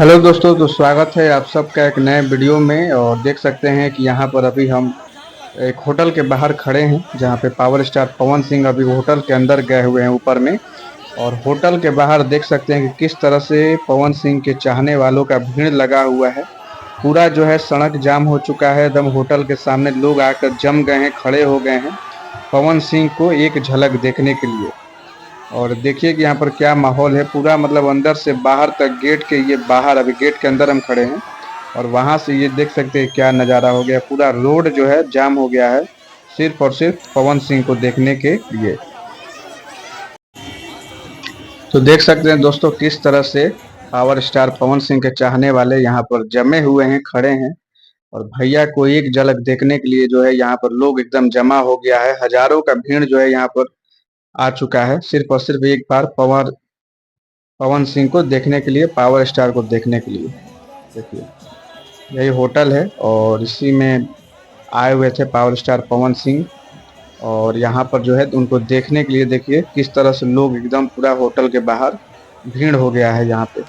Hello दोस्तों, तो स्वागत है आप सबका एक नए वीडियो में। और देख सकते हैं कि यहाँ पर अभी हम एक होटल के बाहर खड़े हैं, जहाँ पे पावर स्टार पवन सिंह अभी होटल के अंदर गए हुए हैं ऊपर में। और होटल के बाहर देख सकते हैं कि किस तरह से पवन सिंह के चाहने वालों का भीड़ लगा हुआ है। पूरा जो है सड़क जाम हो चुका है, एकदम होटल के सामने लोग आकर जम गए हैं, खड़े हो गए हैं पवन सिंह को एक झलक देखने के लिए। और देखिए कि यहाँ पर क्या माहौल है, पूरा मतलब अंदर से बाहर तक, गेट के ये बाहर, अभी गेट के अंदर हम खड़े हैं और वहां से ये देख सकते हैं क्या नज़ारा हो गया। पूरा रोड जो है जाम हो गया है, सिर्फ और सिर्फ पवन सिंह को देखने के लिए। तो देख सकते हैं दोस्तों किस तरह से पावर स्टार पवन सिंह के चाहने वाले यहाँ पर जमे हुए हैं, खड़े हैं। और भैया को एक झलक देखने के लिए जो है यहाँ पर लोग एकदम जमा हो गया है, हजारों का भीड़ जो है यहाँ पर आ चुका है, सिर्फ और सिर्फ एक बार पवन पवन सिंह को देखने के लिए, पावर स्टार को देखने के लिए। देखिए यही होटल है और इसी में आए हुए थे पावर स्टार पवन सिंह। और यहाँ पर जो है उनको देखने के लिए देखिए किस तरह से लोग एकदम पूरा होटल के बाहर भीड़ हो गया है यहाँ पे।